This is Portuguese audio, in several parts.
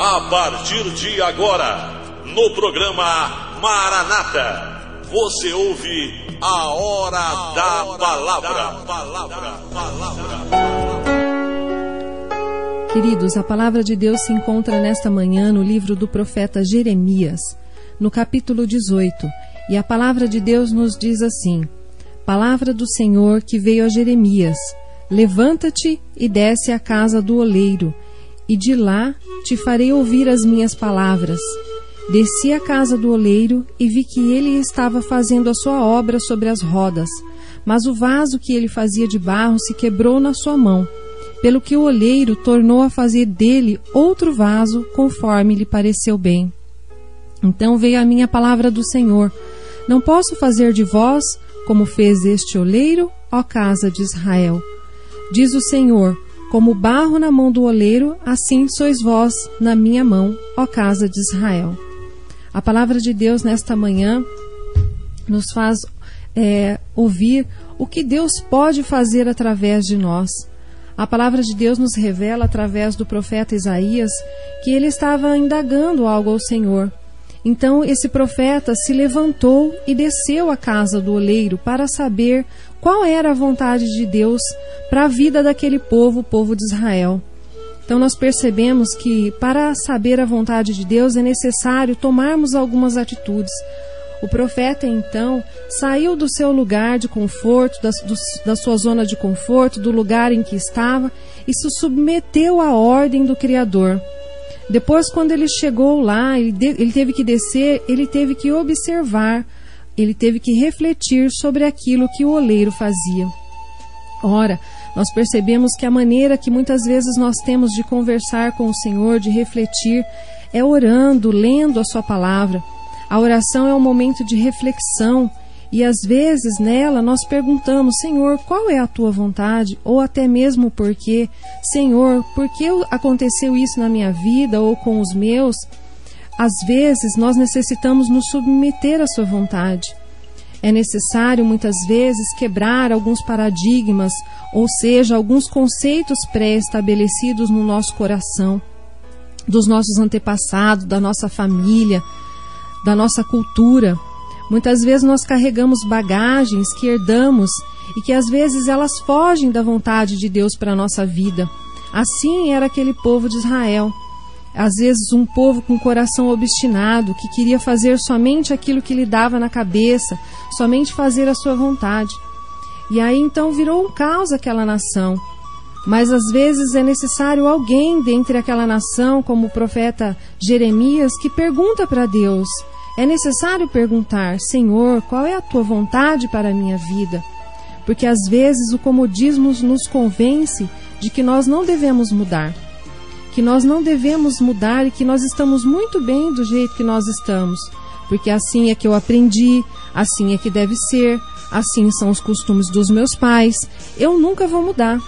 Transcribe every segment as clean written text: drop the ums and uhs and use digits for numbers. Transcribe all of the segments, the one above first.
A partir de agora, no programa Maranata, você ouve a Hora da Palavra. Queridos, a palavra de Deus se encontra nesta manhã no livro do profeta Jeremias, no capítulo 18, e a palavra de Deus nos diz assim: Palavra do Senhor que veio a Jeremias: levanta-te e desce à casa do oleiro, e de lá te farei ouvir as minhas palavras. Desci à casa do oleiro e vi que ele estava fazendo a sua obra sobre as rodas, mas o vaso que ele fazia de barro se quebrou na sua mão, pelo que o oleiro tornou a fazer dele outro vaso conforme lhe pareceu bem. Então veio a minha palavra do Senhor: não posso fazer de vós como fez este oleiro, ó casa de Israel. Diz o Senhor: como barro na mão do oleiro, assim sois vós na minha mão, ó casa de Israel. A palavra de Deus nesta manhã nos faz ouvir o que Deus pode fazer através de nós. A palavra de Deus nos revela através do profeta Isaías que ele estava indagando algo ao Senhor. Então esse profeta se levantou e desceu à casa do oleiro para saber qual era a vontade de Deus para a vida daquele povo, o povo de Israel. Então nós percebemos que para saber a vontade de Deus é necessário tomarmos algumas atitudes. O profeta então saiu do seu lugar de conforto, da sua zona de conforto, do lugar em que estava, e se submeteu à ordem do Criador. Depois, quando ele chegou lá, ele teve que descer, ele teve que observar, ele teve que refletir sobre aquilo que o oleiro fazia. Ora, nós percebemos que a maneira que muitas vezes nós temos de conversar com o Senhor, de refletir, é orando, lendo a sua palavra. A oração é um momento de reflexão e às vezes nela nós perguntamos: Senhor, qual é a tua vontade? Ou até mesmo por quê? Senhor, por que aconteceu isso na minha vida ou com os meus? Às vezes nós necessitamos nos submeter à sua vontade. É necessário muitas vezes quebrar alguns paradigmas, ou seja, alguns conceitos pré-estabelecidos no nosso coração, dos nossos antepassados, da nossa família, da nossa cultura. Muitas vezes nós carregamos bagagens que herdamos e que às vezes elas fogem da vontade de Deus para a nossa vida. Assim era aquele povo de Israel. Às vezes um povo com coração obstinado, que queria fazer somente aquilo que lhe dava na cabeça, somente fazer a sua vontade. E aí então virou um caos aquela nação. Mas às vezes é necessário alguém dentre aquela nação, como o profeta Jeremias, que pergunta para Deus. É necessário perguntar: Senhor, qual é a tua vontade para a minha vida? Porque às vezes o comodismo nos convence de que nós não devemos mudar. Que nós não devemos mudar e que nós estamos muito bem do jeito que nós estamos. Porque assim é que eu aprendi, assim é que deve ser, assim são os costumes dos meus pais, eu nunca vou mudar.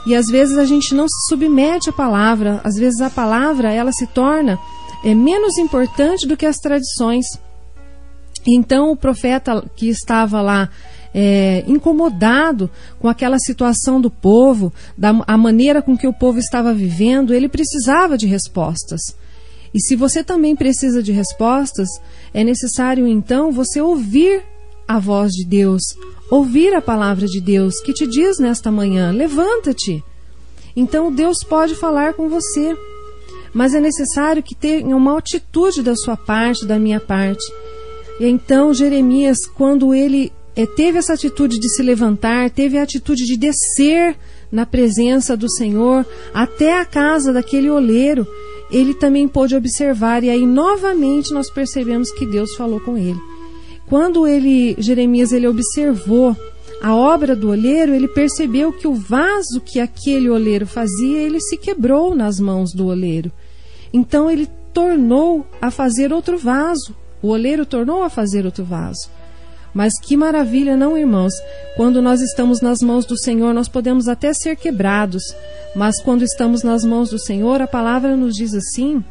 E às vezes a gente não se submete à palavra, às vezes a palavra ela se torna menos importante do que as tradições. Então o profeta que estava lá incomodado com aquela situação do povo, a maneira com que o povo estava vivendo, ele precisava de respostas. E se você também precisa de respostas, é necessário então você ouvir a voz de Deus, ouvir a palavra de Deus que te diz nesta manhã: levanta-te. Então Deus pode falar com você, mas é necessário que tenha uma atitude da sua parte, da minha parte. E então Jeremias, quando ele teve essa atitude de se levantar, teve a atitude de descer na presença do Senhor até a casa daquele oleiro, ele também pôde observar, e aí novamente nós percebemos que Deus falou com ele. Quando Jeremias observou a obra do oleiro, ele percebeu que o vaso que aquele oleiro fazia, ele se quebrou nas mãos do oleiro. Então ele tornou a fazer outro vaso. O oleiro tornou a fazer outro vaso. Mas que maravilha, não, irmãos? Quando nós estamos nas mãos do Senhor, nós podemos até ser quebrados. Mas quando estamos nas mãos do Senhor, a palavra nos diz assim,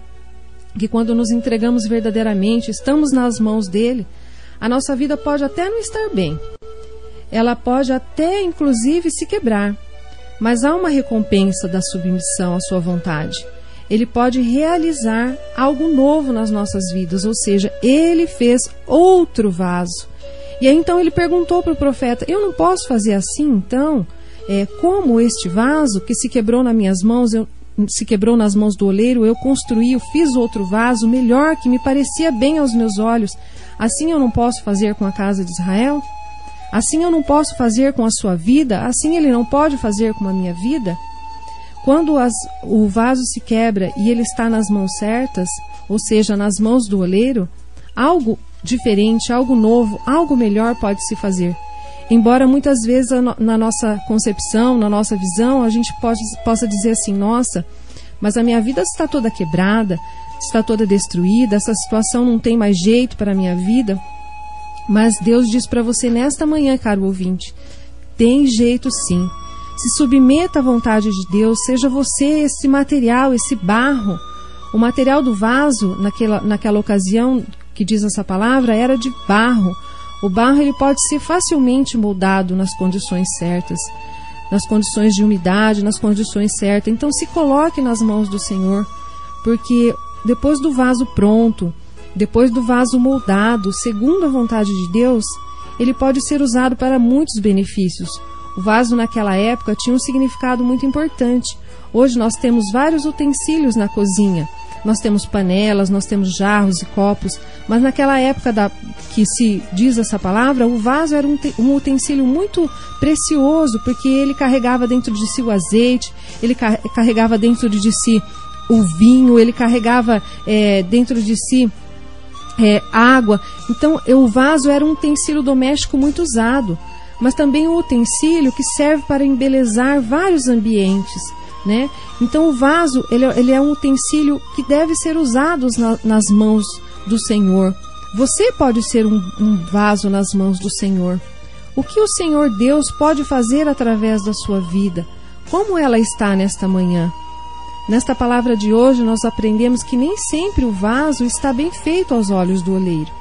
que quando nos entregamos verdadeiramente, estamos nas mãos dele, a nossa vida pode até não estar bem. Ela pode até, inclusive, se quebrar. Mas há uma recompensa da submissão à sua vontade. Ele pode realizar algo novo nas nossas vidas, ou seja, Ele fez outro vaso. E aí então ele perguntou para o profeta: eu não posso fazer assim então? Como este vaso que se quebrou nas minhas mãos, se quebrou nas mãos do oleiro, eu construí, eu fiz outro vaso melhor, que me parecia bem aos meus olhos. Assim eu não posso fazer com a casa de Israel? Assim eu não posso fazer com a sua vida? Assim Ele não pode fazer com a minha vida? Quando o vaso se quebra e ele está nas mãos certas, ou seja, nas mãos do oleiro, algo diferente, algo novo, algo melhor pode se fazer. Embora muitas vezes na nossa concepção, na nossa visão, a gente possa dizer assim: nossa, mas a minha vida está toda quebrada, está toda destruída, essa situação não tem mais jeito para a minha vida. Mas Deus diz para você nesta manhã, caro ouvinte, tem jeito sim. Se submeta à vontade de Deus, seja você esse material, esse barro. O material do vaso, naquela ocasião que diz essa palavra, era de barro. O barro ele pode ser facilmente moldado nas condições certas, nas condições de umidade, nas condições certas. Então se coloque nas mãos do Senhor, porque depois do vaso pronto, depois do vaso moldado, segundo a vontade de Deus, ele pode ser usado para muitos benefícios. O vaso naquela época tinha um significado muito importante. Hoje nós temos vários utensílios na cozinha. Nós temos panelas, nós temos jarros e copos, mas naquela época que se diz essa palavra, o vaso era um utensílio muito precioso, porque ele carregava dentro de si o azeite, ele carregava dentro de si o vinho, ele carregava dentro de si água. Então o vaso era um utensílio doméstico muito usado, mas também um utensílio que serve para embelezar vários ambientes, né? Então o vaso ele é um utensílio que deve ser usado nas mãos do Senhor. Você pode ser um vaso nas mãos do Senhor. O que o Senhor Deus pode fazer através da sua vida? Como ela está nesta manhã? Nesta palavra de hoje nós aprendemos que nem sempre o vaso está bem feito aos olhos do oleiro.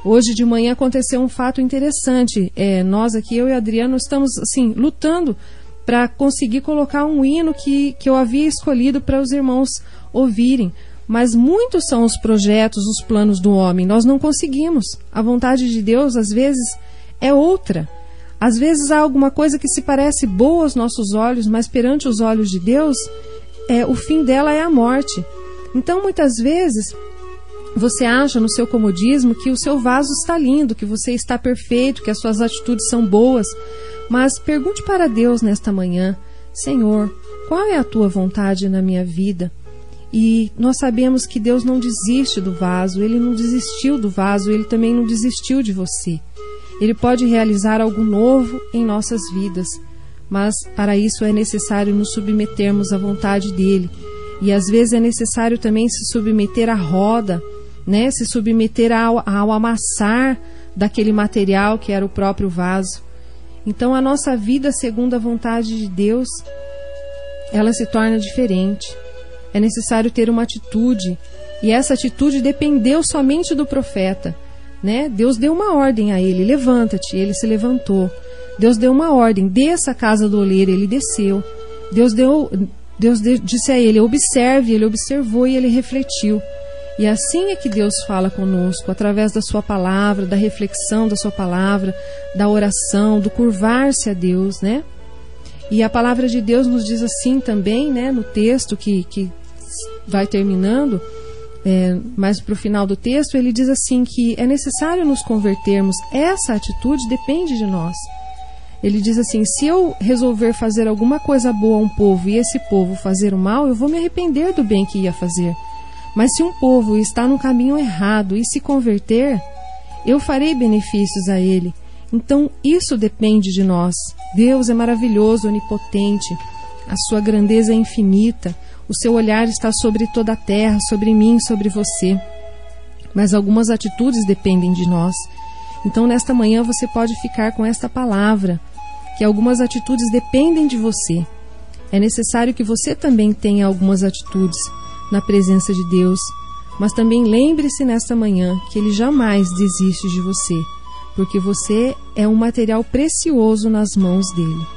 Hoje de manhã aconteceu um fato interessante. Nós aqui, eu e Adriano, estamos assim, lutando para conseguir colocar um hino que eu havia escolhido para os irmãos ouvirem. Mas muitos são os projetos, os planos do homem. Nós não conseguimos. A vontade de Deus, às vezes, é outra. Às vezes há alguma coisa que se parece boa aos nossos olhos, mas perante os olhos de Deus, o fim dela é a morte. Então, muitas vezes, você acha no seu comodismo que o seu vaso está lindo, que você está perfeito, que as suas atitudes são boas. Mas pergunte para Deus nesta manhã: Senhor, qual é a tua vontade na minha vida? E nós sabemos que Deus não desiste do vaso, Ele não desistiu do vaso, Ele também não desistiu de você. Ele pode realizar algo novo em nossas vidas, mas para isso é necessário nos submetermos à vontade dEle. E às vezes é necessário também se submeter à roda, né? Se submeter ao amassar daquele material que era o próprio vaso. Então a nossa vida segundo a vontade de Deus, ela se torna diferente. É necessário ter uma atitude, e essa atitude dependeu somente do profeta, né? Deus deu uma ordem a ele: levanta-te, ele se levantou. Deus deu uma ordem: desça a casa do oleiro, ele desceu. Deus disse a ele: observe, ele observou e ele refletiu. E assim é que Deus fala conosco, através da sua palavra, da reflexão da sua palavra, da oração, do curvar-se a Deus, né? E a palavra de Deus nos diz assim também, né, no texto que vai terminando, mais para o final do texto, ele diz assim que é necessário nos convertermos. Essa atitude depende de nós. Ele diz assim: se eu resolver fazer alguma coisa boa a um povo e esse povo fazer o mal, eu vou me arrepender do bem que ia fazer. Mas se um povo está no caminho errado e se converter, eu farei benefícios a ele. Então isso depende de nós. Deus é maravilhoso, onipotente, a sua grandeza é infinita, o seu olhar está sobre toda a terra, sobre mim, sobre você. Mas algumas atitudes dependem de nós. Então nesta manhã você pode ficar com esta palavra, que algumas atitudes dependem de você. É necessário que você também tenha algumas atitudes na presença de Deus, mas também lembre-se nesta manhã que Ele jamais desiste de você, porque você é um material precioso nas mãos dEle.